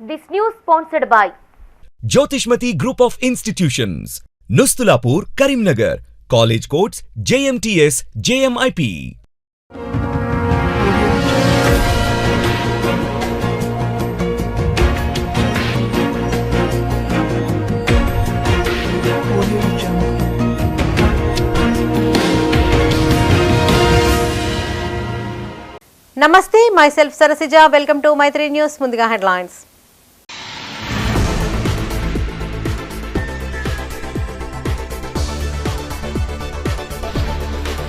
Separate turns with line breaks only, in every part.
This news sponsored by
Jyotishmati Group of Institutions, Nustulapur, Karimnagar, College Codes, JMTS, JMIP.
Namaste, myself Sarasija. Welcome to Maitri News. Mundiga headlines.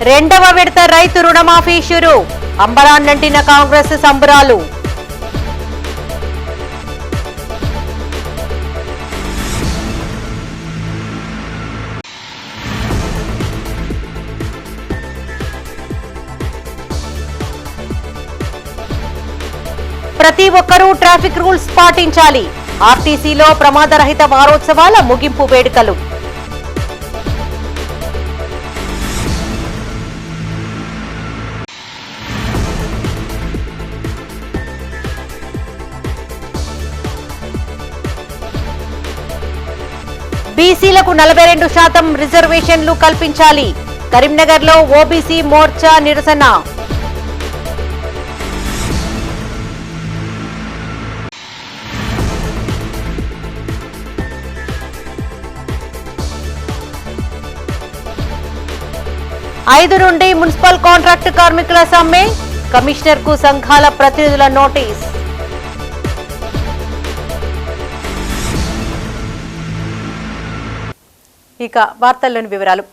రెండవ విడత రైతు రుణమాఫీ షురు. అంబరాన్నంటిన కాంగ్రెస్ సంబరాలు. ప్రతి ఒక్కరూ traffic rules పాటించాలి. ఆర్టీసీలో ప్రమాదరహిత వారోత్సవాల ముగింపు వేడుకలు. బీసీలకు 42% రిజర్వేషన్లు కల్పించాలి. కరీంనగర్లో ఓబీసీ మోర్చా నిరసన. ఐదు నుండి మున్సిపల్ కాంట్రాక్టు కార్మికుల సమ్మె. కమిషనర్ కు సంఘాల ప్రతినిధుల నోటీస్. ఇక వార్తల్లోని వివరాలు.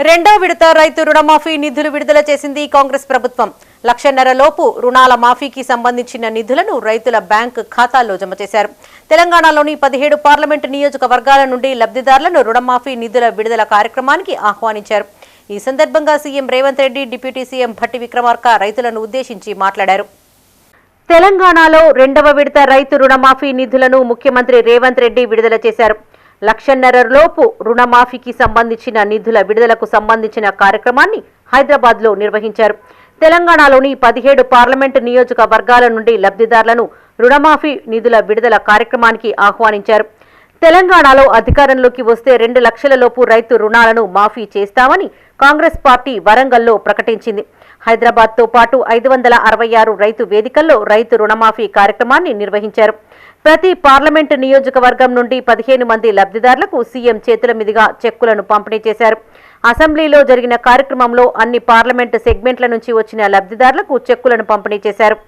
రెండో విడత రైతు రుణమాఫీ నిధులు విడుదల చేసింది కాంగ్రెస్ ప్రభుత్వం. 1,50,000 లోపు రుణాల మాఫీకి సంబంధించిన నిధులను రైతుల బ్యాంకు ఖాతాల్లో జమ చేశారు. తెలంగాణలోని 17 పార్లమెంటు నియోజకవర్గాల నుండి లబ్ధిదారులను రుణమాఫీ నిధుల విడుదల కార్యక్రమానికి ఆహ్వానించారు. ఈ సందర్భంగా CM Revanth Reddy, deputy CM Bhatti Vikramarka రైతులను ఉద్దేశించి మాట్లాడారు. తెలంగాణలో రెండవ విడత రైతు రుణమాఫీ నిధులను ముఖ్యమంత్రి రేవంత్ రెడ్డి విడుదల చేశారు. 1,50,000 లోపు రుణమాఫీకి సంబంధించిన నిధుల విడుదలకు సంబంధించిన కార్యక్రమాన్ని హైదరాబాద్లో నిర్వహించారు. తెలంగాణలోని 17 పార్లమెంటు నియోజకవర్గాల నుండి లబ్ధిదారులను రుణమాఫీ నిధుల విడుదల కార్యక్రమానికి ఆహ్వానించారు. తెలంగాణలో అధికారంలోకి వస్తే 2 లక్షల లోపు రైతు రుణాలను మాఫీ చేస్తామని కాంగ్రెస్ పార్టీ వరంగల్లో ప్రకటించింది. హైదరాబాద్తో పాటు 566 రైతు వేదికల్లో రైతు రుణమాఫీ కార్యక్రమాన్ని నిర్వహించారు. ప్రతి పార్లమెంటు నియోజకవర్గం నుండి 15 మంది లబ్ధిదారులకు సీఎం చేతుల మీదుగా చెక్కులను పంపిణీ చేశారు. అసెంబ్లీలో జరిగిన కార్యక్రమంలో అన్ని పార్లమెంటు సెగ్మెంట్ల నుంచి వచ్చిన లబ్ధిదారులకు చెక్కులను పంపిణీ చేశారు.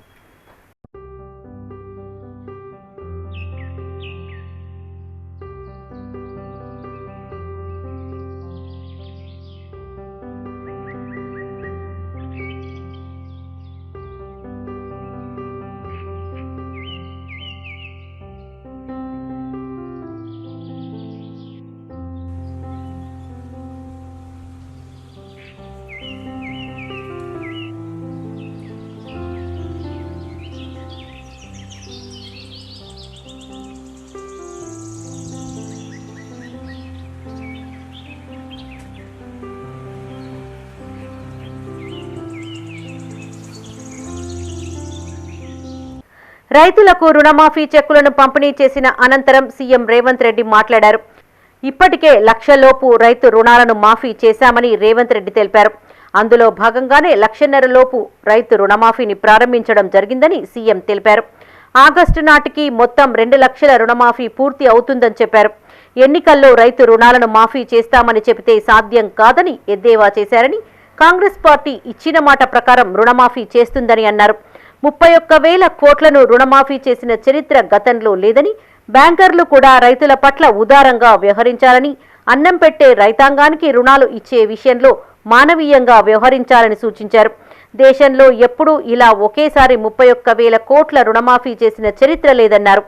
రైతులకు రుణమాఫీ చెక్కులను పంపిణీ చేసిన అనంతరం సీఎం రేవంత్ రెడ్డి మాట్లాడారు. ఇప్పటికే 1,00,000 లోపు రైతు రుణాలను మాఫీ చేశామని రేవంత్ రెడ్డి తెలిపారు. అందులో భాగంగానే 1,50,000 లోపు రైతు రుణమాఫీని ప్రారంభించడం జరిగిందని సీఎం తెలిపారు. ఆగస్టు నాటికి మొత్తం 2 లక్షల రుణమాఫీ పూర్తి అవుతుందని చెప్పారు. ఎన్నికల్లో రైతు రుణాలను మాఫీ చేస్తామని చెబితే సాధ్యం కాదని ఎద్దేవా చేశారని, కాంగ్రెస్ పార్టీ ఇచ్చిన మాట ప్రకారం రుణమాఫీ చేస్తుందని అన్నారు. 31,000 కోట్లను రుణమాఫీ చేసిన చరిత్ర గతంలో లేదని, బ్యాంకర్లు కూడా రైతుల పట్ల ఉదారంగా వ్యవహరించాలని, అన్నం పెట్టే రైతాంగానికి రుణాలు ఇచ్చే విషయంలో మానవీయంగా వ్యవహరించాలని సూచించారు. దేశంలో ఎప్పుడూ ఇలా ఒకేసారి 31,000 కోట్ల రుణమాఫీ చేసిన చరిత్ర లేదన్నారు.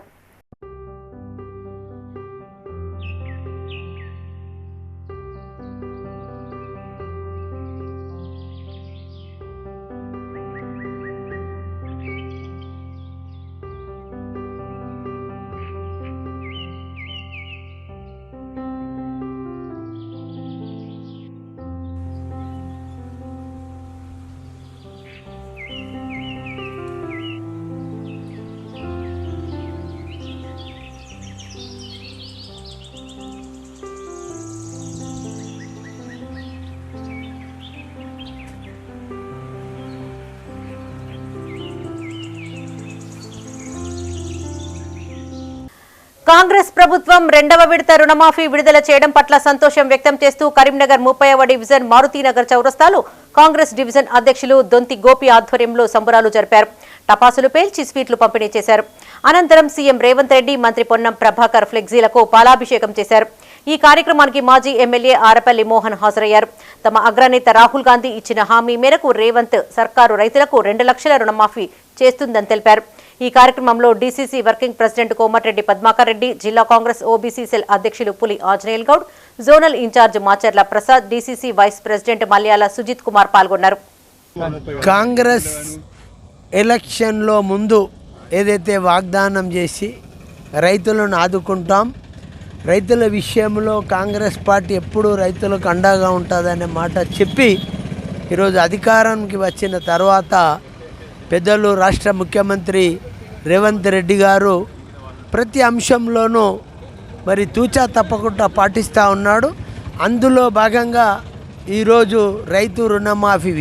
కాంగ్రెస్ ప్రభుత్వం రెండవ విడత రుణమాఫీ విడుదల చేయడం పట్ల సంతోషం వ్యక్తం చేస్తూ కరీంనగర్ 30వ డివిజన్ మారుతీనగర్ చౌరస్తాలో కాంగ్రెస్ డివిజన్ అధ్యక్షులు దొంతి గోపి ఆధ్వర్యంలో సంబరాలు జరిపారు. టపాసులు పేల్చి స్వీట్లు పంపిణీ చేశారు. అనంతరం సీఎం రేవంత్ రెడ్డి, మంత్రి పొన్నం ప్రభాకర్ ఫ్లెక్సీలకు పాలాభిషేకం చేశారు. ఈ కార్యక్రమానికి మాజీ ఎమ్మెల్యే ఆరపల్లి మోహన్ హాజరయ్యారు. తమ అగ్రనేత రాహుల్ గాంధీ ఇచ్చిన హామీ మేరకు రేవంత్ సర్కారు రైతులకు 2 లక్షల రుణమాఫీ చేస్తుందని తెలిపారు. ఈ కార్యక్రమంలో DCC working president Komatireddy Padmakar Reddy, జిల్లా కాంగ్రెస్ ఓబీసీ సెల్ అధ్యక్షులు Puli Anjaneyul Goud, zonal incharge Macharla Prasad, DCC vice president Malyala Sujith Kumar పాల్గొన్నారు.
కాంగ్రెస్ ఎలక్షన్లో ముందు ఏదైతే వాగ్దానం చేసి రైతులను ఆదుకుంటాం, రైతుల విషయంలో కాంగ్రెస్ పార్టీ ఎప్పుడూ రైతులకు అండగా ఉంటుందనే మాట చెప్పి ఈరోజు అధికారానికి వచ్చిన తర్వాత పెద్దలు రాష్ట్ర ముఖ్యమంత్రి రేవంత్ రెడ్డి గారు ప్రతి అంశంలోనూ మరి తూచా తప్పకుండా పాటిస్తూ ఉన్నాడు. అందులో భాగంగా ఈరోజు రైతు రుణమాఫీ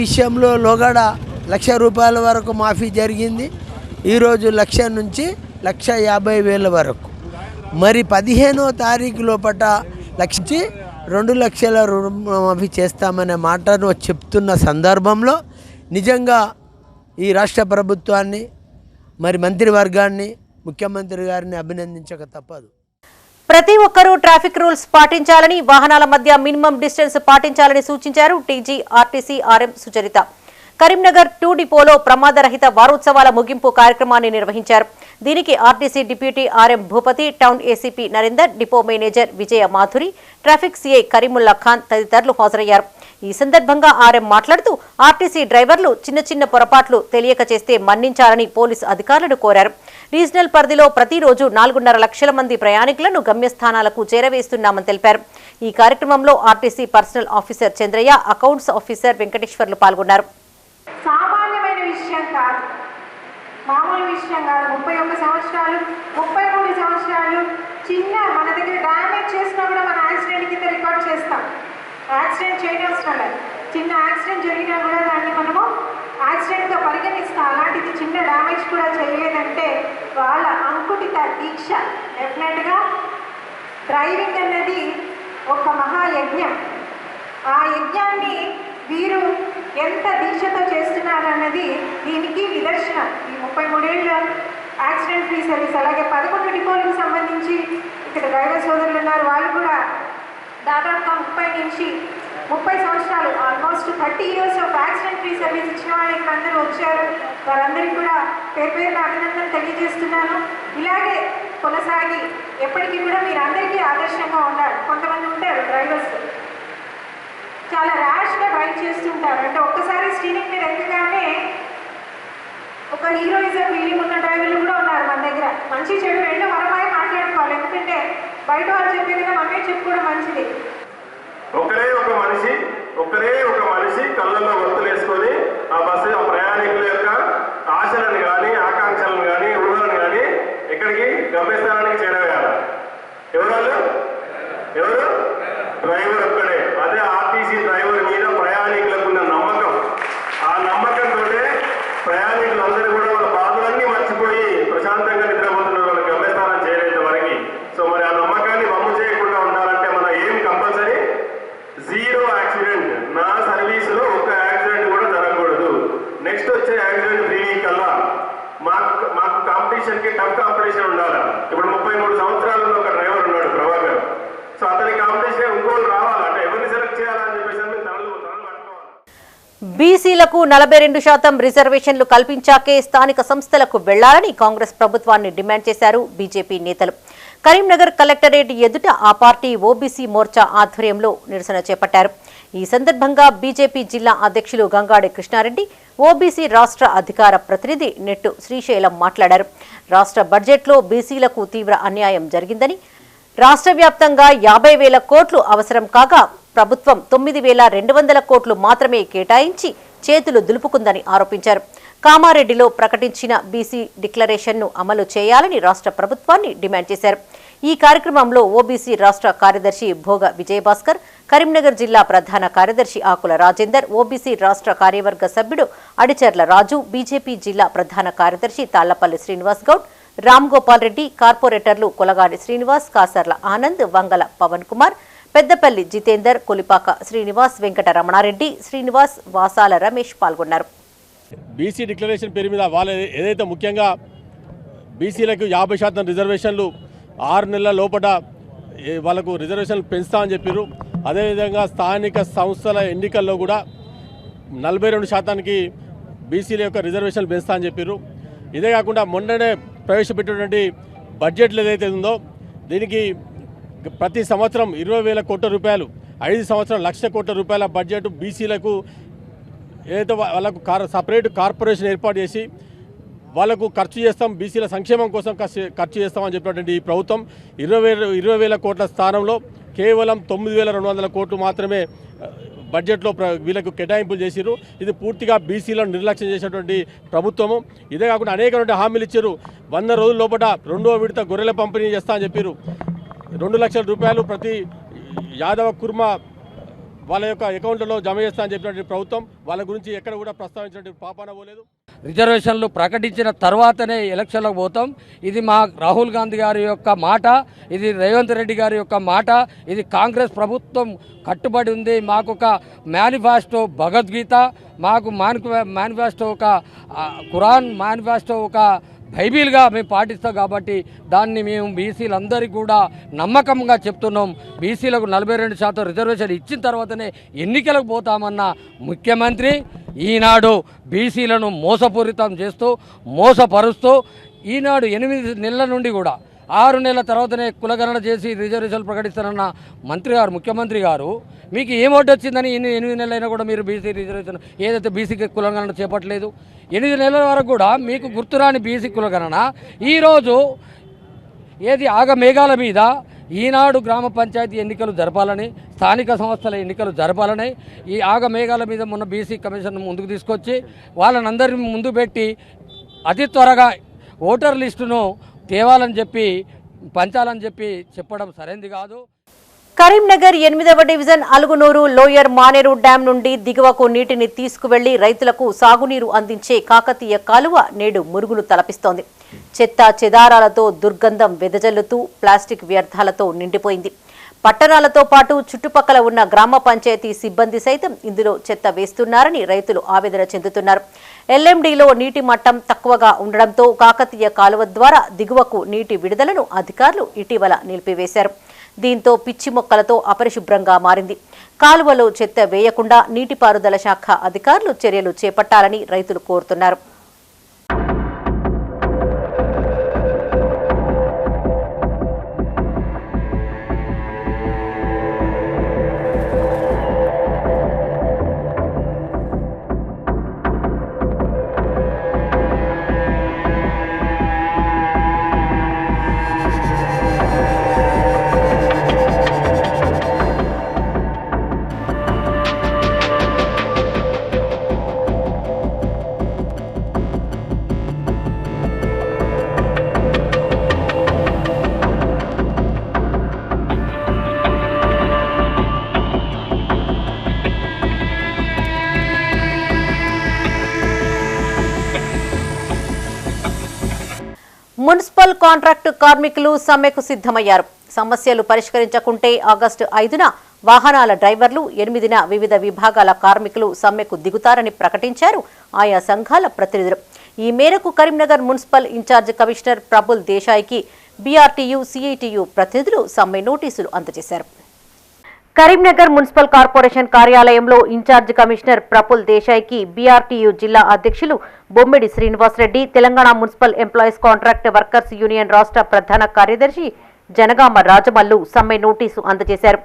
విషయంలో లోగడ 1,00,000 రూపాయల వరకు మాఫీ జరిగింది. ఈరోజు 1,00,000 నుంచి 1,50,000 వరకు, మరి 15వ తారీఖు లోపల 2 లక్షల రుణమాఫీ చేస్తామనే మాటను చెప్తున్న సందర్భంలో నిజంగా ఈ రాష్ట్ర ప్రభుత్వాన్ని, మరి మంత్రివర్గాన్ని, ముఖ్యమంత్రి గారిని అభినందించక తప్పదు.
ప్రతి ఒక్కరూ ట్రాఫిక్ రూల్స్ పాటించాలని, వాహనాల మధ్య మినిమం డిస్టెన్స్ పాటించాలని సూచించారు TG RTC RM Sucharitha. Karimnagar 2 డిపోలో ప్రమాదరహిత వారోత్సవాల ముగింపు కార్యక్రమాన్ని నిర్వహించారు. దీనికి RTC deputy RM Bhupathi, town ACP Narender, depot manager Vijaya Madhuri, traffic CI Karimulla Khan తదితరులు హాజరయ్యారు. ఈ సందర్భంగా ఆర్ఎం మాట్లాడుతూ ఆర్టీసీ డ్రైవర్లు చిన్న పొరపాట్లు తెలియక చేస్తే మన్నించాలని పోలీసు అధికారులను కోరారు. రీజనల్ పరిధిలో ప్రతిరోజు 4.5 లక్షల మంది ప్రయాణికులను గమ్యస్థానాలకు చేరవేస్తున్నామని తెలిపారు. ఈ కార్యక్రమంలో RTC personnel officer Chandraiah, accounts officer Venkateswarlu పాల్గొన్నారు.
సామాన్యమైన విషయం కాదు, మామూలు విషయం కాదు. 31 సంవత్సరాలు, 33 సంవత్సరాలు చిన్న మన దగ్గర డ్యామేజ్ చేసినా కూడా మన యాక్సిడెంట్ కింద రికార్డ్ చేస్తాం. యాక్సిడెంట్ చేయడం అవసరం లేదు, చిన్న యాక్సిడెంట్ జరిగినా కూడా దాన్ని మనము యాక్సిడెంట్గా పరిగణిస్తాం. అలాంటిది చిన్న డ్యామేజ్ కూడా చేయలేదంటే వాళ్ళ అంకుటిత దీక్ష. డెఫినెట్గా డ్రైవింగ్ అన్నది ఒక మహాయజ్ఞం. ఆ యజ్ఞాన్ని వీరు ఎంత దీక్షతో చేస్తున్నారన్నది దీనికి నిదర్శనం. ఈ 33 ఏళ్ళ యాక్సిడెంట్ ఫ్రీ సర్వీస్, అలాగే 11 డిపోలకు సంబంధించి ఇక్కడ డ్రైవర్ సోదరులు ఉన్నారు. వాళ్ళు కూడా దాదాపుగా 30 నుంచి 30 సంవత్సరాలు, almost 30 years of accident free service ఇచ్చిన వాళ్ళు ఇక్కడ అందరూ వచ్చారు. వారందరికీ కూడా పేరున అభినందన తెలియజేస్తున్నాను. ఇలాగే కొనసాగి ఎప్పటికీ కూడా మీరు అందరికీ ఆదర్శంగా ఉండాలి. కొంతమంది ఉంటారు డ్రైవర్స్ చాలా ర్యాష్గా డ్రైవ్ చేస్తుంటారు. అంటే ఒక్కసారి స్టీరింగ్ మీద ఎక్కగానే ఒక హీరోయిజం ఫీలింగ్ ఉన్న డ్రైవర్లు కూడా ఉన్నారు మన దగ్గర. మంచి చెడు రెండు మనమే మాట్లాడుకోవాలి, ఎందుకంటే బయట వాళ్ళు చెప్పే కదా మనమే చెప్పుకోవడం మంచిది.
ఒకరే ఒక మనిషి కళ్ళల్లో ఒత్తులు వేసుకొని ఆ బస్సు ఆ ప్రయాణికుల యొక్క ఆశలను కానీ, ఆకాంక్షలను కానీ, ఊహలను కానీ ఎక్కడికి గమ్యస్థానానికి చేరవేయాలి. ఎవరు డ్రైవర్ ఒక్కడే. అదే ఆర్టీసీ డ్రైవర్ మీద ప్రయాణికులకు ఉన్న నమ్మకం. ఆ నమ్మకంతో ప్రయాణికులందరూ కూడా వాళ్ళ బాధలన్నీ మర్చిపోయి ప్రశాంతంగా నిద్రపోతున్నారు వాళ్ళ గమ్యస్థానం చేరేంత వరకు. సో మరి ఆ నమ్మకాన్ని వమ్ము చేయకుండా ఉండాలంటే మన ఏం కంపల్సరీ 0 యాక్సిడెంట్. నా సర్వీసులో ఒక్క యాక్సిడెంట్ కూడా జరగకూడదు. నెక్స్ట్ వచ్చే యాక్సిడెంట్ ఫ్రీ కల్లా మాకు కాంపిటీషన్కి టఫ్ కాంపిటీషన్ ఉండాలి. ఇప్పుడు 33 సంవత్సరాలలో ఒక డ్రైవర్ ఉన్నాడు ప్రభాకర్. సో అతని కాంపిటీషన్ ఇంకోళ్ళు రావాలంటే ఎవరిని సెలెక్ట్ చేయాలని చెప్పేసి మేము తనలు
బీసీలకు 42% రిజర్వేషన్లు కల్పించాకే స్థానిక సంస్థలకు వెళ్లాలని కాంగ్రెస్ ప్రభుత్వాన్ని డిమాండ్ చేశారు బీజేపీ నేతలు. కరీంనగర్ కలెక్టరేట్ ఎదుట ఆ పార్టీ ఓబీసీ మోర్చా ఆధ్వర్యంలో నిరసన చేపట్టారు. ఈ సందర్భంగా బీజేపీ జిల్లా అధ్యక్షులు గంగాడి కృష్ణారెడ్డి, ఓబీసీ రాష్ట్ర అధికార ప్రతినిధి నెట్టు శ్రీశైలం మాట్లాడారు. రాష్ట్ర బడ్జెట్లో బీసీలకు తీవ్ర అన్యాయం జరిగిందని, రాష్ట్ర వ్యాప్తంగా 50,000 కోట్లు అవసరం కాగా ప్రభుత్వం 9,200 కోట్లు మాత్రమే కేటాయించి చేతులు దులుపుకుందని ఆరోపించారు. కామారెడ్డిలో ప్రకటించిన బీసీ డిక్లరేషన్ను అమలు చేయాలని రాష్ట్ర ప్రభుత్వాన్ని డిమాండ్ చేశారు. ఈ కార్యక్రమంలో ఓబీసీ రాష్ట్ర కార్యదర్శి భోగ విజయభాస్కర్, కరీంనగర్ జిల్లా ప్రధాన కార్యదర్శి ఆకుల రాజేందర్, ఓబీసీ రాష్ట్ర కార్యవర్గ సభ్యుడు అడిచర్ల రాజు, బీజేపీ జిల్లా ప్రధాన కార్యదర్శి తాళ్లపల్లి శ్రీనివాస్ గౌడ్, రామ్ గోపాల్ రెడ్డి, కార్పొరేటర్లు కొలగాడి శ్రీనివాస్, కాసర్ల ఆనంద్, వంగల పవన్ కుమార్, పెద్దపల్లి జితేందర్, కొలిపాక శ్రీనివాస్, వెంకట రమణారెడ్డి, శ్రీనివాస్, వాసాల రమేష్ పాల్గొన్నారు.
బీసీ డిక్లరేషన్ పేరు మీద వాళ్ళు ఏదైతే ముఖ్యంగా బీసీలకు 50% రిజర్వేషన్లు 6 నెలల లోపల వాళ్ళకు రిజర్వేషన్లు పెంచుతామని చెప్పారు. అదేవిధంగా స్థానిక సంస్థల ఎన్నికల్లో కూడా 42% బీసీల యొక్క రిజర్వేషన్లు పెంచుతామని చెప్పారు. ఇదే కాకుండా మొన్ననే ప్రవేశపెట్టినటువంటి బడ్జెట్లు ఏదైతే ఉందో దీనికి ప్రతి సంవత్సరం 20,000 కోట్ల రూపాయలు, 5 సంవత్సరాలు 1,00,000 కోట్ల రూపాయల బడ్జెట్ బీసీలకు ఏదైతే వాళ్ళకు సపరేట్ కార్పొరేషన్ ఏర్పాటు చేసి వాళ్ళకు ఖర్చు చేస్తాం, బీసీల సంక్షేమం కోసం ఖర్చు చేస్తామని చెప్పినటువంటి ఈ ప్రభుత్వం 20,000 కోట్ల స్థానంలో కేవలం 9,200 కోట్లు మాత్రమే బడ్జెట్లో వీళ్ళకు కేటాయింపులు చేసిరు. ఇది పూర్తిగా బీసీలను నిర్లక్ష్యం చేసినటువంటి ప్రభుత్వము. ఇదే కాకుండా అనేకటువంటి హామీలు ఇచ్చారు. 100 రోజుల లోపల 2వ విడత గొర్రెల పంపిణీ చేస్తా అని చెప్పారు. 2 లక్షల రూపాయలు ప్రతి యాదవ కుర్మ వాళ్ళ యొక్క అకౌంట్లలో జమ చేస్తా అని చెప్పినటువంటి ప్రభుత్వం వాళ్ళ గురించి ఎక్కడ కూడా ప్రస్తావించినటువంటి పాపాన పోలేదు.
రిజర్వేషన్లు ప్రకటించిన తర్వాతనే ఎలక్షన్లకు పోతాం. ఇది మా రాహుల్ గాంధీ గారి యొక్క మాట, ఇది రేవంత్ రెడ్డి గారి యొక్క మాట, ఇది కాంగ్రెస్ ప్రభుత్వం కట్టుబడి ఉంది. మాకు ఒక మేనిఫెస్టో భగవద్గీత, మాకు మేనిఫెస్టో ఒక ఖురాన్, మేనిఫెస్టో ఒక బైబిల్గా మేము పాటిస్తాం. కాబట్టి దాన్ని మేము బీసీలందరికీ కూడా నమ్మకంగా చెప్తున్నాం. బీసీలకు 42% రిజర్వేషన్ ఇచ్చిన తర్వాతనే ఎన్నికలకు పోతామన్న ముఖ్యమంత్రి ఈనాడు బీసీలను మోసపూరితం చేస్తూ మోసపరుస్తూ ఈనాడు 8 నెలల నుండి కూడా 6 నెలల తర్వాతనే కులగణన చేసి రిజర్వేషన్లు ప్రకటిస్తానన్న మంత్రి గారు, ముఖ్యమంత్రి గారు, మీకు ఏమోటి వచ్చిందని 8 నెలలైనా కూడా మీరు బీసీ రిజర్వేషన్ ఏదైతే బీసీకి కులగణన చేపట్టలేదు. 8 నెలల వరకు కూడా మీకు గుర్తురాని బీసీ కులగణన ఈరోజు ఏది ఆగమేఘాల మీద ఈనాడు గ్రామ పంచాయతీ ఎన్నికలు జరపాలని, స్థానిక సంస్థల ఎన్నికలు జరపాలని ఈ ఆగమేఘాల మీద మొన్న బీసీ కమిషన్ ముందుకు తీసుకొచ్చి వాళ్ళనందరినీ ముందు పెట్టి అతి త్వరగా ఓటర్ లిస్టును తేవాలని చెప్పి పంచాలని చెప్పి చెప్పడం సరైనది కాదు.
కరీంనగర్ 8వ division Alugunuru lower Maneru dam నుండి దిగువకు నీటిని తీసుకువెళ్లి రైతులకు సాగునీరు అందించే కాకతీయ కాలువ నేడు మురుగులు తలపిస్తోంది. చెత్త చెదారాలతో దుర్గంధం వెదజల్లుతూ ప్లాస్టిక్ వ్యర్థాలతో నిండిపోయింది. పట్టణాలతో పాటు చుట్టుపక్కల ఉన్న గ్రామ పంచాయతీ సిబ్బంది సైతం ఇందులో చెత్త వేస్తున్నారని రైతులు ఆవేదన చెందుతున్నారు. ఎల్ఎండిలో నీటి మట్టం తక్కువగా ఉండడంతో కాకతీయ కాలువ ద్వారా దిగువకు నీటి విడుదలను అధికారులు ఇటీవల నిలిపివేశారు. దీంతో పిచ్చి మొక్కలతో అపరిశుభ్రంగా మారింది. కాలువలో చెత్త వేయకుండా నీటిపారుదల శాఖ అధికారులు చర్యలు చేపట్టాలని రైతులు కోరుతున్నారు. మున్సిపల్ కాంట్రాక్టు కార్మికులు సమ్మెకు సిద్ధమయ్యారు. సమస్యలు పరిష్కరించకుంటే ఆగస్టు 5న వాహనాల డ్రైవర్లు, 8న వివిధ విభాగాల కార్మికులు సమ్మెకు దిగుతారని ప్రకటించారు ఆయా సంఘాల ప్రతినిధులు. ఈ మేరకు Karimnagar municipal incharge commissioner Prabul దేశాయ్కి బీఆర్టీయూ, సిఐటియు ప్రతినిధులు సమ్మె నోటీసులు అందజేశారు. కరీంనగర్ మున్సిపల్ కార్పొరేషన్ కార్యాలయంలో ఇన్ఛార్జ్ కమిషనర్ ప్రఫుల్ దేశాయ్కి బీఆర్టీయూ జిల్లా అధ్యక్షులు Bommidi Srinivasa Reddy, Telangana municipal employees contract workers union రాష్ట్ర ప్రధాన కార్యదర్శి జనగామ రాజమల్లు సమ్మె నోటీసు అందజేశారు.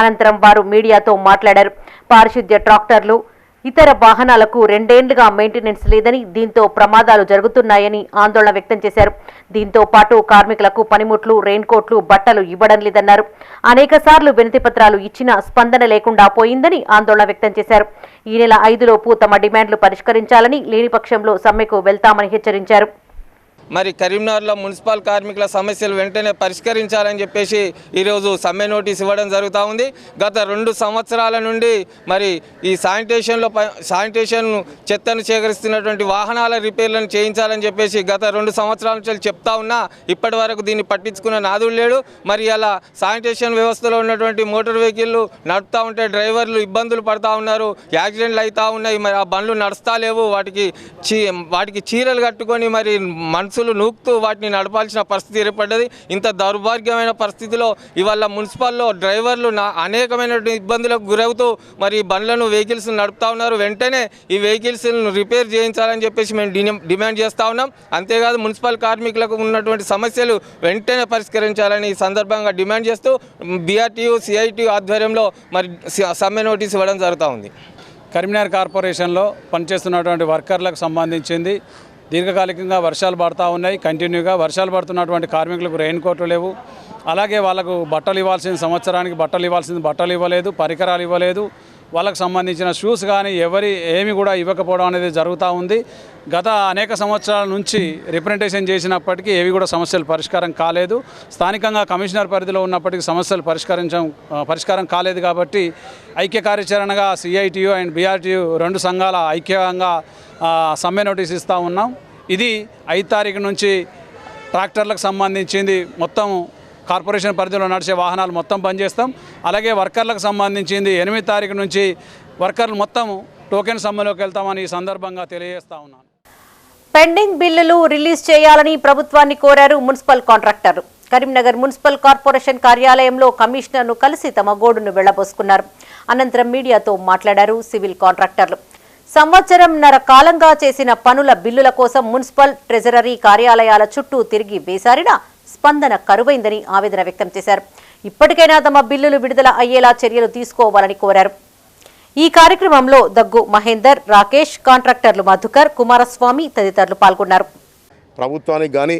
అనంతరం వారు మీడియాతో మాట్లాడారు. పారిశుద్ధ్య ట్రాక్టర్లు, ఇతర వాహనాలకు 2 ఏళ్లుగా మెయింటెనెన్స్ లేదని, దీంతో ప్రమాదాలు జరుగుతున్నాయని ఆందోళన వ్యక్తం చేశారు. దీంతో పాటు కార్మికులకు పనిముట్లు, రెయిన్ కోట్లు, బట్టలు ఇవ్వడం లేదన్నారు. అనేకసార్లు వినతి పత్రాలు ఇచ్చినా స్పందన లేకుండా పోయిందని ఆందోళన వ్యక్తం చేశారు. ఈ నెల 5లోపు తమ డిమాండ్లు పరిష్కరించాలని, లేని పక్షంలో సమ్మెకు వెళ్తామని హెచ్చరించారు.
మరి కరీంనగర్లో మున్సిపల్ కార్మికుల సమస్యలు వెంటనే పరిష్కరించాలని చెప్పేసి ఈరోజు సమ్మె నోటీస్ ఇవ్వడం జరుగుతూ ఉంది. గత 2 సంవత్సరాల నుండి మరి ఈ శానిటేషన్ చెత్తను సేకరిస్తున్నటువంటి వాహనాల రిపేర్లను చేయించాలని చెప్పేసి గత 2 సంవత్సరాల నుంచి చెప్తా ఉన్నా ఇప్పటి వరకు దీన్ని పట్టించుకున్న నాదుడు లేడు. మరి అలా శానిటేషన్ వ్యవస్థలో ఉన్నటువంటి మోటార్ వెహికల్లు నడుపుతూ ఉంటే డ్రైవర్లు ఇబ్బందులు పడుతూ ఉన్నారు, యాక్సిడెంట్లు అవుతూ ఉన్నాయి. మరి ఆ బండ్లు నడుస్తూ లేవు, వాటికి చీరలు కట్టుకొని మరి మనుషులు నూకుతూ వాటిని నడపాల్సిన పరిస్థితి ఏర్పడ్డది. ఇంత దౌర్భాగ్యమైన పరిస్థితిలో ఇవాళ మున్సిపల్లో డ్రైవర్లు అనేకమైనటువంటి ఇబ్బందులకు గురవుతూ మరి బండ్లను వెహికల్స్ నడుపుతూ ఉన్నారు. వెంటనే ఈ వెహికల్స్ను రిపేర్ చేయించాలని చెప్పేసి మేము డిమాండ్ చేస్తూ ఉన్నాం. అంతేకాదు మున్సిపల్ కార్మికులకు ఉన్నటువంటి సమస్యలు వెంటనే పరిష్కరించాలని ఈ సందర్భంగా డిమాండ్ చేస్తూ బీఆర్టీయూ సిఐటియు ఆధ్వర్యంలో మరి సమ్మె నోటీస్ ఇవ్వడం జరుగుతూ ఉంది.
కరీంనగర్ కార్పొరేషన్లో పనిచేస్తున్నటువంటి వర్కర్లకు సంబంధించింది దీర్ఘకాలికంగా వర్షాలు పడుతూ ఉన్నాయి. కంటిన్యూగా వర్షాలు పడుతున్నటువంటి కార్మికులకు రెయిన్ కోట్లు లేవు. అలాగే వాళ్ళకు బట్టలు ఇవ్వాల్సిన సంవత్సరానికి బట్టలు ఇవ్వలేదు, పరికరాలు ఇవ్వలేదు. వాళ్ళకు సంబంధించిన షూస్ కానీ ఏమి కూడా ఇవ్వకపోవడం అనేది జరుగుతూ ఉంది. గత అనేక సంవత్సరాల నుంచి రిప్రజెంటేషన్ చేసినప్పటికీ ఏవి కూడా సమస్యలు పరిష్కారం కాలేదు. స్థానికంగా కమిషనర్ పరిధిలో ఉన్నప్పటికీ సమస్యలు పరిష్కారం కాలేదు. కాబట్టి ఐక్య కార్యాచరణగా సిఐటియు అండ్ బీఆర్టీయు 2 సంఘాల ఐక్యంగా సమ్మె నోటీస్ ఇస్తూ ఉన్నాం. ఇది 5 తారీఖు నుంచి ట్రాక్టర్లకు సంబంధించింది మొత్తం కార్పొరేషన్ పరిధిలో నడిచే వాహనాలు మొత్తం బంద్ చేస్తాం. అలాగే వర్కర్లకు సంబంధించింది 8 తారీఖు నుంచి వర్కర్లు మొత్తం టోకెన్ సమ్మెలోకి వెళ్తామని ఈ సందర్భంగా తెలియజేస్తా ఉన్నాను.
పెండింగ్ బిల్లులు రిలీజ్ చేయాలని ప్రభుత్వాన్ని కోరారు మున్సిపల్ కాంట్రాక్టర్లు. కరీంనగర్ మున్సిపల్ కార్పొరేషన్ కార్యాలయంలో కమిషనర్ను కలిసి తమ గోడును వెళ్లబోసుకున్నారు. అనంతరం మీడియాతో మాట్లాడారు సివిల్ కాంట్రాక్టర్లు. సంవత్సరంన్నర కాలంగా చేసిన పనుల బిల్లుల కోసం మున్సిపల్ ట్రెజరీ కార్యాలయాల చుట్టూ తిరిగి వేసారినా స్పందన కరువైందని ఆవేదన వ్యక్తం చేశారు. ఇప్పటికైనా తమ బిల్లులు విడుదల అయ్యేలా చర్యలు తీసుకోవాలని కోరారు. ఈ కార్యక్రమంలో దగ్గు మహేందర్, రాకేష్, కాంట్రాక్టర్లు మధుకర్, కుమారస్వామి తదితరులు పాల్గొన్నారు.
ప్రభుత్వానికి కానీ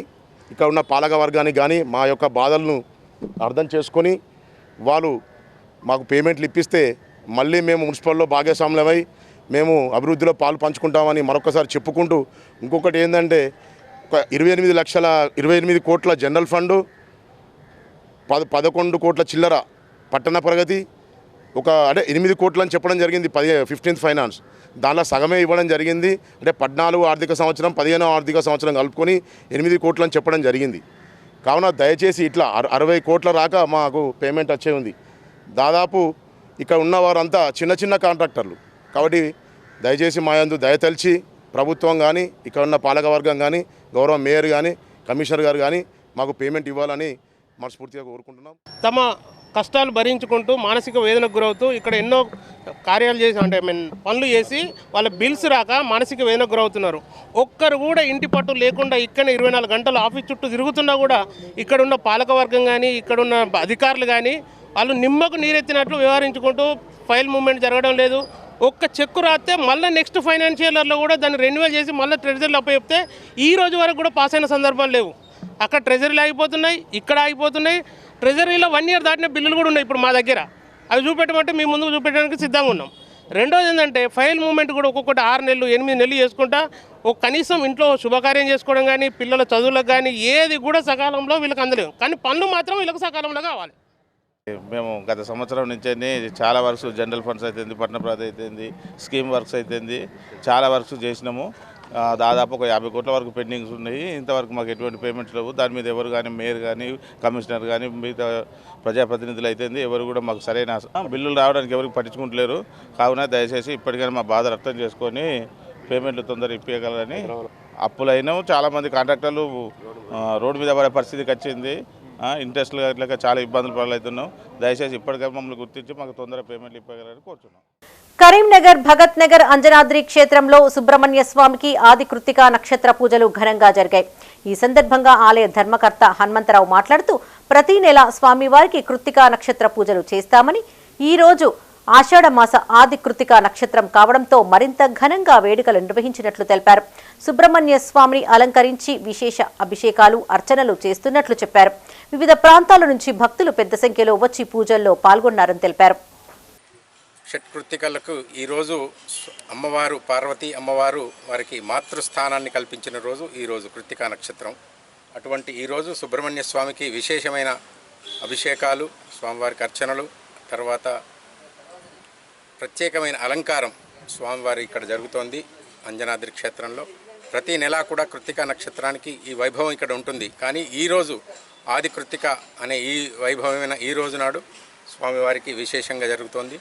ఇక్కడ ఉన్న పాలక వర్గానికి కానీ మా యొక్క బాధలను అర్థం చేసుకొని వాళ్ళు మాకు పేమెంట్లు ఇప్పిస్తే మళ్ళీ మేము మున్సిపల్లో భాగస్వాములమై మేము అభివృద్ధిలో పాలు పంచుకుంటామని మరొకసారి చెప్పుకుంటూ, ఇంకొకటి ఏంటంటే 28 కోట్ల జనరల్ ఫండు, 11 కోట్ల చిల్లర పట్టణ ప్రగతి, 8 కోట్లు అని చెప్పడం జరిగింది 15th ఫైనాన్స్. దానిలో సగమే ఇవ్వడం జరిగింది. అంటే 14 ఆర్థిక సంవత్సరం 15వ ఆర్థిక సంవత్సరం కలుపుకొని 8 కోట్లు అని చెప్పడం జరిగింది. కావున దయచేసి ఇట్లా 60 కోట్ల రాక మాకు పేమెంట్ వచ్చే ఉంది. దాదాపు ఇక్కడ ఉన్నవారంతా చిన్న కాంట్రాక్టర్లు. కాబట్టి దయచేసి మా యందు దయతలిచి ప్రభుత్వం కానీ ఇక్కడ ఉన్న పాలకవర్గం కానీ గౌరవ మేయర్ కానీ కమిషనర్ గారు కానీ మాకు పేమెంట్ ఇవ్వాలని మనస్ఫూర్తిగా కోరుకుంటున్నాం.
తమ కష్టాలు భరించుకుంటూ మానసిక వేదనకు గురవుతూ ఇక్కడ ఎన్నో కార్యాలు చేసి పనులు చేసి వాళ్ళ బిల్స్ రాక మానసిక వేదనకు గురవుతున్నారు. ఒక్కరు కూడా ఇంటి పట్టు లేకుండా ఇక్కడ 24 గంటలు ఆఫీస్ చుట్టూ తిరుగుతున్నా కూడా ఇక్కడున్న పాలకవర్గం కానీ ఇక్కడున్న అధికారులు కానీ వాళ్ళు నిమ్మకు నీరెత్తినట్లు వ్యవహరించుకుంటూ ఫైల్ మూవ్మెంట్ జరగడం లేదు. ఒక్క చెక్కు రాస్తే మళ్ళీ నెక్స్ట్ ఫైనాన్షియల్ ఇయర్లో కూడా దాన్ని రెన్యువల్ చేసి మళ్ళీ ట్రెజరీలో అప్పచెప్తే ఈ రోజు వరకు కూడా పాస్ అయిన సందర్భాలు లేవు. అక్కడ ట్రెజరీలు ఆగిపోతున్నాయి, ఇక్కడ ఆగిపోతున్నాయి. ట్రెజరీలో 1 year దాటిన బిల్లులు కూడా ఉన్నాయి ఇప్పుడు మా దగ్గర. అవి చూపెట్టమంటే మీ ముందుకు చూపెట్టడానికి సిద్ధంగా ఉన్నాం. రెండోది ఏంటంటే ఫైల్ మూవ్మెంట్ కూడా ఒక్కొక్కటి 6 నెలలు 8 నెలలు చేసుకుంటా కనీసం ఇంట్లో శుభకార్యం చేసుకోవడం కానీ పిల్లల చదువులకు కానీ ఏది కూడా సకాలంలో వీళ్ళకి అందలేవు. కానీ పనులు మాత్రం వీళ్ళకి సకాలంలో కావాలి.
మేము గత సంవత్సరం నుంచి చాలా వర్క్స్ జనరల్ ఫండ్స్ అయితేంది, పట్టణ ప్రాంతం అయితేంది, స్కీమ్ వర్క్స్ అయితేంది చాలా వర్క్స్ చేసినాము. దాదాపు ఒక 50 కోట్ల వరకు పెండింగ్స్ ఉన్నాయి. ఇంతవరకు మాకు ఎటువంటి పేమెంట్స్ లేవు. దాని మీద ఎవరు కానీ మేయర్ కానీ కమిషనర్ కానీ మిగతా ప్రజాప్రతినిధులు అయితేంది ఎవరు కూడా మాకు సరైన బిల్లులు రావడానికి ఎవరికి పట్టించుకుంటలేరు. కావున దయచేసి ఇప్పటికైనా మా బాధ అర్థం చేసుకొని పేమెంట్లు తొందరగా ఇప్పగలరని. అప్పులైనా చాలామంది కాంట్రాక్టర్లు రోడ్డు మీద పడే పరిస్థితికి వచ్చింది. ఇంట్రెస్ట్లు అట్లా చాలా ఇబ్బందులు పాలవుతున్నాం. దయచేసి ఇప్పటికైనా మమ్మల్ని గుర్తించి మాకు తొందరగా పేమెంట్లు ఇప్పగలరని కోరుతున్నాం.
కరీంనగర్ భగత్ నగర్ అంజనాద్రి క్షేత్రంలో సుబ్రహ్మణ్య స్వామికి ఆది కృత్తికా నక్షత్ర పూజలు ఘనంగా జరిగాయి. ఈ సందర్భంగా ఆలయ ధర్మకర్త హనుమంతరావు మాట్లాడుతూ ప్రతి నెల స్వామివారికి కృత్తికా నక్షత్ర పూజలు చేస్తామని, ఈ రోజు ఆషాఢ మాస ఆది కృత్తికా నక్షత్రం కావడంతో మరింత ఘనంగా వేడుకలు నిర్వహించినట్లు తెలిపారు. సుబ్రహ్మణ్య స్వామిని అలంకరించి విశేష అభిషేకాలు, అర్చనలు చేస్తున్నట్లు చెప్పారు. వివిధ ప్రాంతాల నుంచి భక్తులు పెద్ద సంఖ్యలో వచ్చి పూజల్లో పాల్గొన్నారని తెలిపారు.
షట్కృత్తికలకు ఈరోజు అమ్మవారు పార్వతీ అమ్మవారు వారికి మాతృస్థానాన్ని కల్పించిన రోజు ఈరోజు కృత్తికా నక్షత్రం. అటువంటి ఈరోజు సుబ్రహ్మణ్య స్వామికి విశేషమైన అభిషేకాలు, స్వామివారికి అర్చనలు, తర్వాత ప్రత్యేకమైన అలంకారం స్వామివారి ఇక్కడ జరుగుతోంది అంజనాద్రి క్షేత్రంలో. ప్రతి నెలా కూడా కృత్తికా నక్షత్రానికి ఈ వైభవం ఇక్కడ ఉంటుంది. కానీ ఈరోజు ఆది కృత్తిక అనే ఈ వైభవమైన ఈ రోజు నాడు స్వామివారికి విశేషంగా జరుగుతోంది.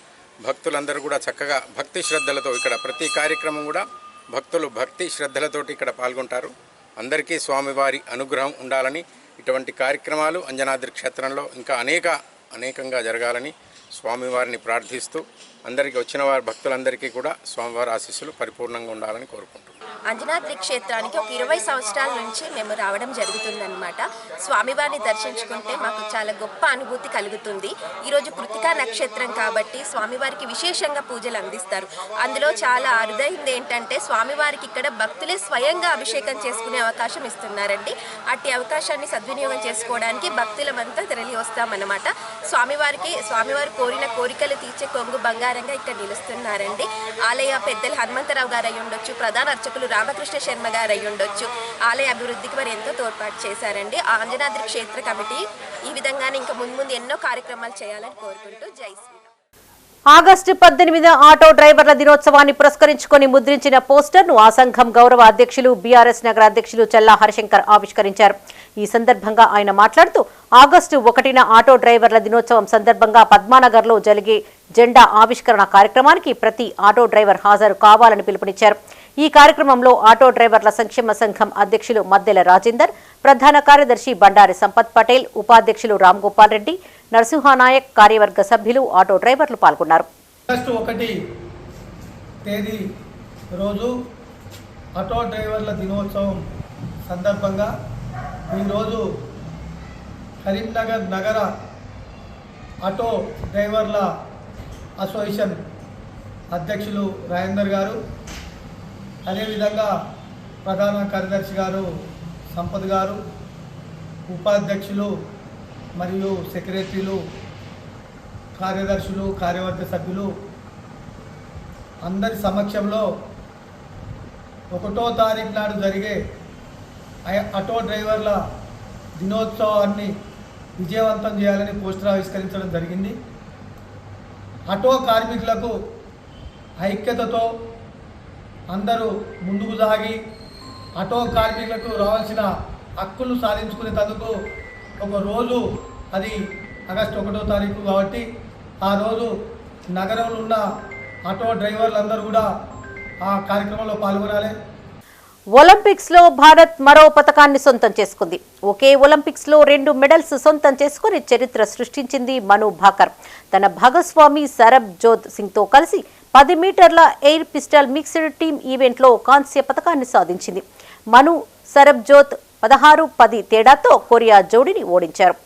భక్తులందరూ కూడా చక్కగా భక్తి శ్రద్ధలతో ఇక్కడ ప్రతి కార్యక్రమం కూడా భక్తులు భక్తి శ్రద్ధలతోటి ఇక్కడ పాల్గొంటారు. అందరికీ స్వామివారి అనుగ్రహం ఉండాలని, ఇటువంటి కార్యక్రమాలు అంజనాద్రి క్షేత్రంలో ఇంకా అనేకంగా జరగాలని స్వామివారిని ప్రార్థిస్తూ అందరికీ వచ్చిన వారి భక్తులందరికీ కూడా స్వామివారి ఆశీస్సులు పరిపూర్ణంగా ఉండాలని కోరుకుంటున్నాం.
అంజనాద్రి క్షేత్రానికి ఒక 20 సంవత్సరాల నుంచి మేము రావడం జరుగుతుందన్నమాట. స్వామివారిని దర్శించుకుంటే మాకు చాలా గొప్ప అనుభూతి కలుగుతుంది. ఈరోజు కృత్తికా నక్షత్రం కాబట్టి స్వామివారికి విశేషంగా పూజలు అందిస్తారు. అందులో చాలా అరుదైంది ఏంటంటే స్వామివారికి ఇక్కడ భక్తులే స్వయంగా అభిషేకం చేసుకునే అవకాశం ఇస్తున్నారండి. అట్టి అవకాశాన్ని సద్వినియోగం చేసుకోవడానికి భక్తులమంతా తరలి వస్తామన్నమాట. స్వామివారు కోరిన కోరికలు తీర్చే కొంగు బంగారంగా ఇక్కడ నిలుస్తున్నారండి. ఆలయ పెద్దలు హనుమంతరావు గారు అయి ఉండొచ్చు, ప్రధాన అర్చకులు రామకృష్ణ శర్మ గారు అయి ఉండొచ్చు. ఆలయ అభివృద్ధికి వారు ఎంతో తోడ్పాటు చేశారండి. అంజనాద్రి క్షేత్ర కమిటీ ఈ విధంగానే ఇంకా ముందు ఎన్నో కార్యక్రమాలు చేయాలని కోరుకుంటూ జై శ్రీ.
ఆగస్టు 18 ఆటో డ్రైవర్ల దినోత్సవాన్ని పురస్కరించుకొని ముద్రించిన పోస్టర్ను ఆ సంఘం గౌరవ అధ్యక్షులు బీఆర్ఎస్ నగర అధ్యక్షులు చల్లా హరిశంకర్ ఆవిష్కరించారు. ఈ సందర్భంగా ఆయన మాట్లాడుతూ ఆగస్టు 1న ఆటో డ్రైవర్ల దినోత్సవం సందర్భంగా పద్మానగర్లో జరిగే జెండా ఆవిష్కరణ కార్యక్రమానికి ప్రతి ఆటో డ్రైవర్ హాజరు కావాలని పిలుపునిచ్చారు. ఈ కార్యక్రమంలో ఆటో డ్రైవర్ల సంక్షేమ సంఘం అధ్యక్షులు మద్దెల రాజేందర్, ప్రధాన కార్యదర్శి బండారి సంపత్ పటేల్, ఉపాధ్యక్షులు రామ్ గోపాల్ రెడ్డి, నరసింహానాయక్, కార్యవర్గ సభ్యులు, ఆటో డ్రైవర్లు పాల్గొన్నారు.
ఆగస్టు 1 తేదీ రోజు ఆటో డ్రైవర్ల దినోత్సవం సందర్భంగా ఈరోజు కరీంనగర్ నగర ఆటో డ్రైవర్ల అసోసియేషన్ అధ్యక్షులు రాజేందర్ గారు, అదేవిధంగా ప్రధాన కార్యదర్శి గారు సంపత్ గారు, ఉపాధ్యక్షులు మరియు సెక్రటరీలు, కార్యదర్శులు, కార్యవర్గ సభ్యులు అందరి సమక్షంలో 1వ తారీఖు నాడు జరిగే ఆటో డ్రైవర్ల దినోత్సవాన్ని విజయవంతం చేయాలని పోస్టర్ ఆవిష్కరించడం జరిగింది. ఆటో కార్మికులకు ఐక్యతతో అందరూ ముందుకు సాగి ఆటో కార్మికులకు రావాల్సిన హక్కులు సాధించుకునేందుకు ఒక రోజు, అది ఆగస్టు 1వ తారీఖు కాబట్టి ఆ రోజు నగరంలో ఉన్న ఆటో డ్రైవర్లందరూ కూడా ఆ కార్యక్రమంలో పాల్గొనాలి.
ఒలింపిక్స్ లో భారత్ మరో పతకాన్ని సొంతం చేసుకుంది. ఒకే ఒలింపిక్స్ లో 2 మెడల్స్ సొంతం చేసుకుని చరిత్ర సృష్టించింది మను భాకర్. తన భాగస్వామి సరబ్ జోత్ సింగ్ తో కలిసి 10 మీటర్ల ఎయిర్ పిస్టల్ మిక్స్డ్ టీమ్ ఈవెంట్లో కాంస్య పతకాన్ని సాధించింది. మను, సరబ్ జోత్ 16-10 తేడాతో కొరియా జోడీని ఓడించారు.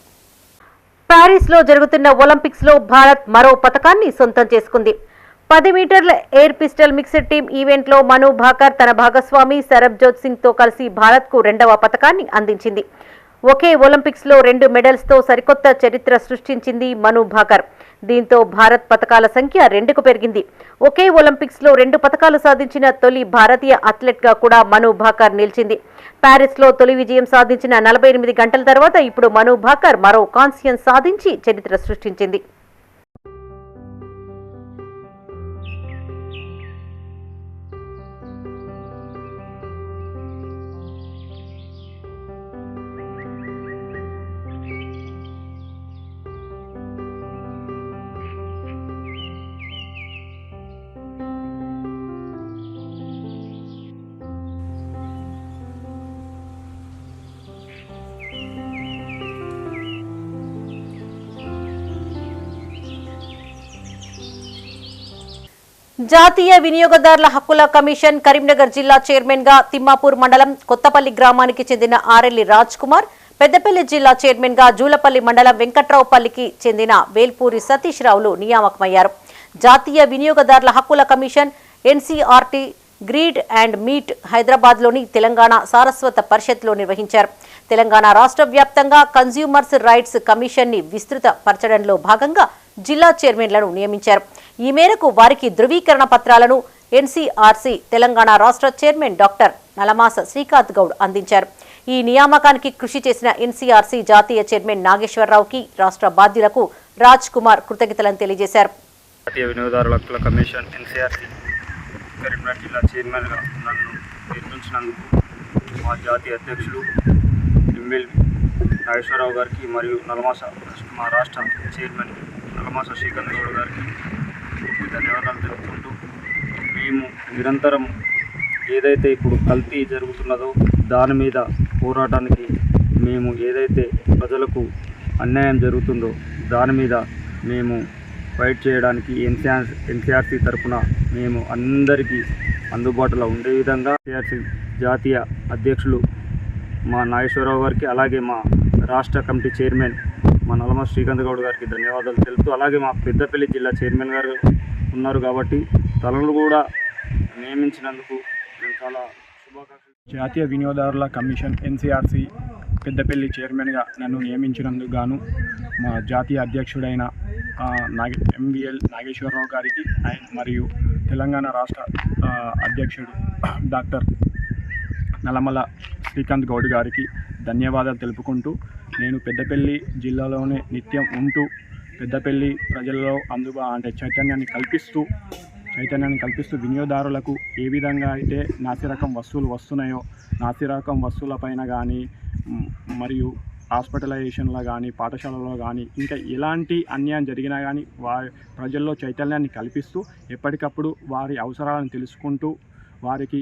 ప్యారిస్ లో జరుగుతున్న ఒలింపిక్స్ లో భారత్ మరో పతకాన్ని సొంతం చేసుకుంది. 10 మీటర్ల ఎయిర్ పిస్టల్ మిక్స్డ్ టీమ్ ఈవెంట్లో మను భాకర్ తన భాగస్వామి సరబ్ జోత్ సింగ్ తో కలిసి భారత్కు 2వ పతకాన్ని అందించింది. ఒకే ఒలింపిక్స్ లో 2 మెడల్స్ తో సరికొత్త చరిత్ర సృష్టించింది మను భాకర్. దీంతో భారత్ పతకాల సంఖ్య 2కు పెరిగింది. ఒకే ఒలింపిక్స్ లో 2 పతకాలు సాధించిన తొలి భారతీయ అథ్లెట్ గా కూడా మను భాకర్ నిలిచింది. ప్యారిస్ లో తొలి విజయం సాధించిన 48 గంటల తర్వాత ఇప్పుడు మను భాకర్ మరో కాంస్యం సాధించి చరిత్ర సృష్టించింది. జాతీయ వినియోగదారుల హక్కుల కమిషన్ కరీంనగర్ జిల్లా చైర్మన్ గా తిమ్మాపూర్ మండలం కొత్తపల్లి గ్రామానికి చెందిన ఆరెల్లి రాజ్ కుమార్, పెద్దపల్లి జిల్లా చైర్మన్ గా జూలపల్లి మండలం వెంకట్రావుపల్లికి చెందిన వేల్పూరి సతీష్ రావులు నియామకమయ్యారు. జాతీయ వినియోగదారుల హక్కుల commission NCERT greed and meet హైదరాబాద్లోని తెలంగాణ సారస్వత పరిషత్లో నిర్వహించారు. తెలంగాణ రాష్ట్ర వ్యాప్తంగా కన్స్యూమర్స్ రైట్స్ కమిషన్ని విస్తృత పరచడంలో భాగంగా జిల్లా చైర్మన్లను నియమించారు. ఈ మేరకు వారికి ధృవీకరణ పత్రాలను ఎన్సీఆర్సీ తెలంగాణ రాష్ట్ర చైర్మన్ డాక్టర్ నలమాస శ్రీకాంత్ గౌడ్ అందించారు. ఈ నియామకానికి కృషి చేసిన ఎన్సీఆర్సీ జాతీయ చైర్మన్ నాగేశ్వరరావుకి రాష్ట్ర బాధ్యులకు రాజ్ కుమార్ కృతజ్ఞతలను తెలియజేశారు.
జాతీయ వినియోగదారుల హక్కుల కమిషన్ ఎన్సీఆర్సీ కరీంనగర్ జిల్లా చైర్మన్గా నన్ను నిర్మించినందుకు మా జాతీయ అధ్యక్షులు ఎమ్మెల్యే నాగేశ్వరరావు గారికి మరియు మా రాష్ట్ర చైర్మన్ నలమాస శ్రీకాంత్ గౌడ్ గారికి ధన్యవాదాలు తెలుపుకుంటూ మేము నిరంతరం ఏదైతే ఇప్పుడు కల్తీ జరుగుతున్నదో దాని మీద పోరాటానికి మేము ఏదైతే ప్రజలకు అన్యాయం జరుగుతుందో దాని మీద మేము ఫైట్ చేయడానికి ఎన్సీఆర్సీ తరఫున మేము అందరికీ అందుబాటులో ఉండే విధంగా ఎన్సీఆర్సీ జాతీయ అధ్యక్షులు మా నాగేశ్వరరావు గారికి అలాగే మా రాష్ట్ర కమిటీ చైర్మన్ మా నలమాస శ్రీకాంత్ గౌడ్ గారికి ధన్యవాదాలు తెలుపుతూ అలాగే మా పెద్దపల్లి జిల్లా చైర్మన్ గారు ఉన్నారు కాబట్టి తనను కూడా నియమించినందుకు నేను చాలా శుభాకాంక్షలు.
జాతీయ వినియోగదారుల కమిషన్ ఎన్సీఆర్సీ పెద్దపల్లి చైర్మన్గా నన్ను నియమించినందుకు గాను మా జాతీయ అధ్యక్షుడైన ఎంవిఎల్ నాగేశ్వరరావు గారికి మరియు తెలంగాణ రాష్ట్ర అధ్యక్షుడు డాక్టర్ నల్లమల శ్రీకాంత్ గౌడ్ గారికి ధన్యవాదాలు తెలుపుకుంటూ నేను పెద్దపల్లి జిల్లాలోనే నిత్యం ఉంటూ పెద్దపల్లి ప్రజల్లో చైతన్యాన్ని కల్పిస్తూ వినియోగదారులకు ఏ విధంగా అయితే నాసిరకం వస్తువులు వస్తున్నాయో నాసిరకం వస్తువులపైన కానీ మరియు హాస్పిటలైజేషన్లో కానీ పాఠశాలలో కానీ ఇంకా ఎలాంటి అన్యాయం జరిగినా కానీ ప్రజల్లో చైతన్యాన్ని కల్పిస్తూ ఎప్పటికప్పుడు వారి అవసరాలను తెలుసుకుంటూ వారికి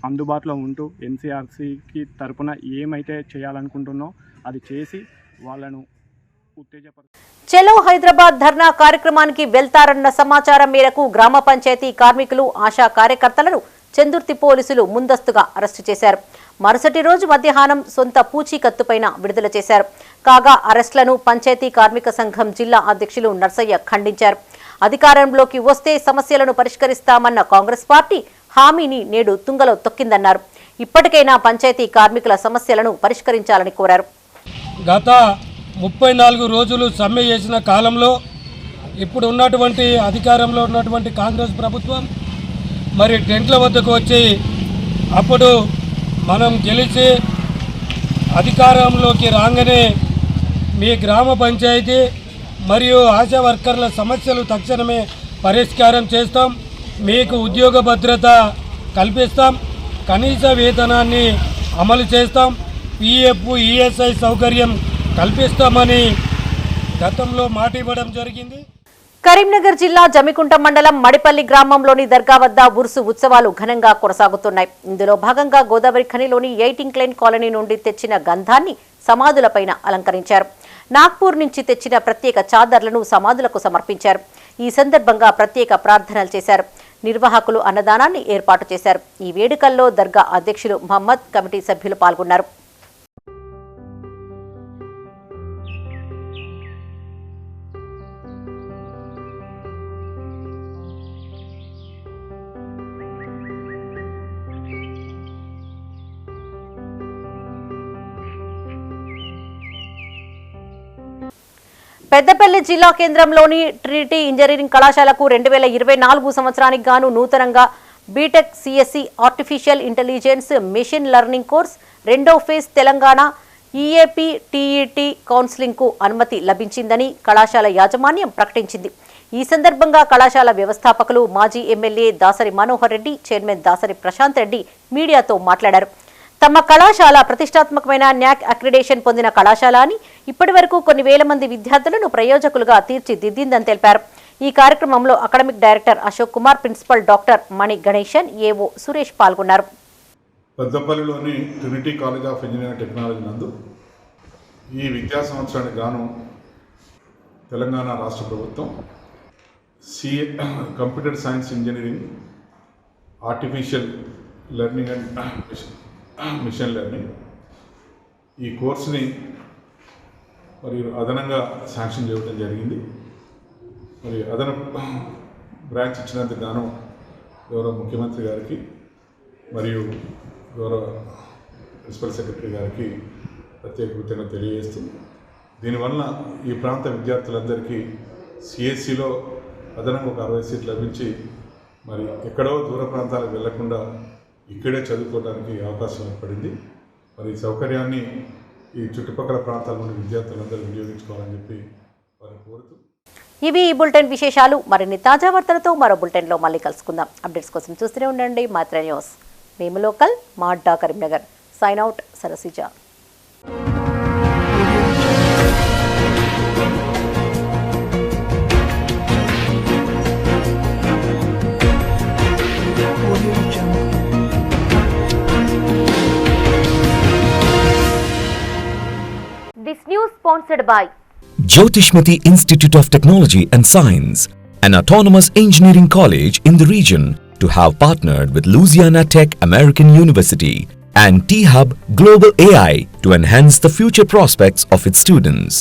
అందుబాటులో ఉంటూ ఎన్సీఆర్సీకి తరపున ఏమైతే చేయాలనుకుంటున్నో అది చేసి వాళ్ళను ఉత్తేజపరుస్తూ
చలో హైదరాబాద్ ధర్నా కార్యక్రమానికి వెళ్తారన్న సమాచారం మేరకు గ్రామ పంచాయతీ కార్మికులు ఆశా కార్యకర్తలను చందుర్తి పోలీసులు ముందస్తుగా అరెస్టు చేశారు. మరుసటి రోజు మధ్యాహ్నం సొంత పూచీకత్తుపైన విడుదల చేశారు. కాగా అరెస్టులను పంచాయతీ కార్మిక సంఘం జిల్లా అధ్యక్షులు నర్సయ్య ఖండించారు. అధికారంలోకి వస్తే సమస్యలను పరిష్కరిస్తామన్న కాంగ్రెస్ పార్టీ హామీని నేడు తుంగలో తొక్కిందన్నారు. ఇప్పటికైనా పంచాయతీ కార్మికుల సమస్యలను పరిష్కరించాలని కోరారు.
గత 34 రోజులు సమ్మె చేసిన కాలంలో ఇప్పుడు ఉన్నటువంటి అధికారంలో ఉన్నటువంటి కాంగ్రెస్ ప్రభుత్వం మరి టెంట్ల వద్దకు వచ్చి అప్పుడు మనం గెలిచి అధికారంలోకి రాగానే మీ గ్రామ పంచాయతీ మరియు ఆశా వర్కర్ల సమస్యలు తక్షణమే పరిష్కారం చేస్తాం, మీకు ఉద్యోగ భద్రత కల్పిస్తాం, కనీస వేతనాన్ని అమలు చేస్తాం, పిఎఫ్ ఈఎస్ఐ సౌకర్యం కల్పిస్తామని గతంలో మాట ఇవ్వడం జరిగింది.
కరీంనగర్ జిల్లా జమికుంట మండలం మడిపల్లి గ్రామంలోని దర్గా వద్ద ఉరుసు ఉత్సవాలు ఘనంగా కొనసాగుతున్నాయి. ఇందులో భాగంగా గోదావరి ఖనిలోని 18 లైన్ కాలనీ నుండి తెచ్చిన గంధాన్ని సమాధులపైన అలంకరించారు. నాగ్పూర్ నుంచి తెచ్చిన ప్రత్యేక చాదర్లను సమాధులకు సమర్పించారు. ఈ సందర్భంగా ప్రత్యేక ప్రార్థనలు చేశారు. నిర్వాహకులు అన్నదానాన్ని ఏర్పాటు చేశారు. ఈ వేడుకల్లో దర్గా అధ్యక్షులు మహమ్మద్, కమిటీ సభ్యులు పాల్గొన్నారు. పెద్దపల్లి జిల్లా కేంద్రంలోని ట్రినిటీ ఇంజనీరింగ్ కళాశాలకు 2024 సంవత్సరానికి గాను నూతనంగా BTech CSC artificial intelligence machine learning course రెండో ఫేజ్ తెలంగాణ ఈఏపీ టీఈటీ కౌన్సిలింగ్కు అనుమతి లభించిందని కళాశాల యాజమాన్యం ప్రకటించింది. ఈ సందర్భంగా కళాశాల వ్యవస్థాపకులు మాజీ ఎమ్మెల్యే దాసరి మనోహర్ రెడ్డి, చైర్మన్ దాసరి ప్రశాంత్ రెడ్డి మీడియాతో మాట్లాడారు. తమ కళాశాల ప్రతిష్టాత్మకమైన న్యాక్ అక్రిడేషన్ పొందిన కళాశాల అని ఇప్పటి వరకు కొన్ని వేల మంది విద్యార్థులను ప్రయోజకులుగా తీర్చిదిద్దిందని తెలిపారు. ఈ కార్యక్రమంలో academic director Ashok Kumar, principal doctor Mani Ganesan, AO Suresh పాల్గొన్నారు.
పెద్దపల్లిలోని Trinity college of engineering technology నందు ఈ విద్యా సంవత్సరానికి గాను తెలంగాణ రాష్ట్ర ప్రభుత్వం computer science engineering, artificial learning and machine learning ఈ కోర్సుని మరియు అదనంగా శాంక్షన్ చేయడం జరిగింది. మరి అదనపు బ్రాంచ్ ఇచ్చినందుకు గాను గౌరవ ముఖ్యమంత్రి గారికి మరియు గౌరవ ప్రిన్సిపల్ సెక్రటరీ గారికి ప్రత్యేక కృతజ్ఞతలు తెలియజేస్తూ, దీనివల్ల ఈ ప్రాంత విద్యార్థులందరికీ సిఎస్సిలో అదనంగా ఒక 60 సీట్లు లభించి మరి ఎక్కడో దూర ప్రాంతాలకు వెళ్లకుండా ఇక్కడే చదువుకోవడానికి అవకాశం ఏర్పడింది. మరి ఈ సౌకర్యాన్ని ఈ చుట్టుపక్కల ప్రాంతాల నుండి విద్యార్థులందరూ వినియోగించుకోవాలని చెప్పి వారిని కోరుతూ
ఇవి ఈ బులెటిన్ విశేషాలు. మరిన్ని తాజా వార్తలతో మరో బులెటిన్లో మళ్ళీ కలుసుకుందాం. అప్డేట్స్ కోసం చూస్తూనే ఉండండి మైత్రి న్యూస్. మేము లోకల్, మా అడ్డా Karimnagar. Sign out, Sarasija.
This news sponsored by
Jyotishmati Institute of Technology and Science, an autonomous engineering college in the region, to have partnered with Louisiana Tech American University and T-Hub Global AI to enhance the future prospects of its students.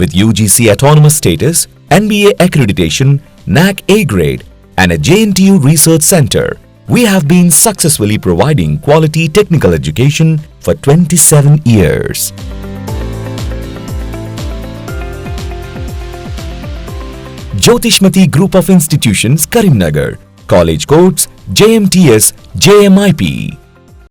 With UGC autonomous status, NBA accreditation, NAC A grade, and a JNTU research center, we have been successfully providing quality technical education for 27 years. Jyotishmati Group of Institutions, Karimnagar. College codes JMTS, JMIP.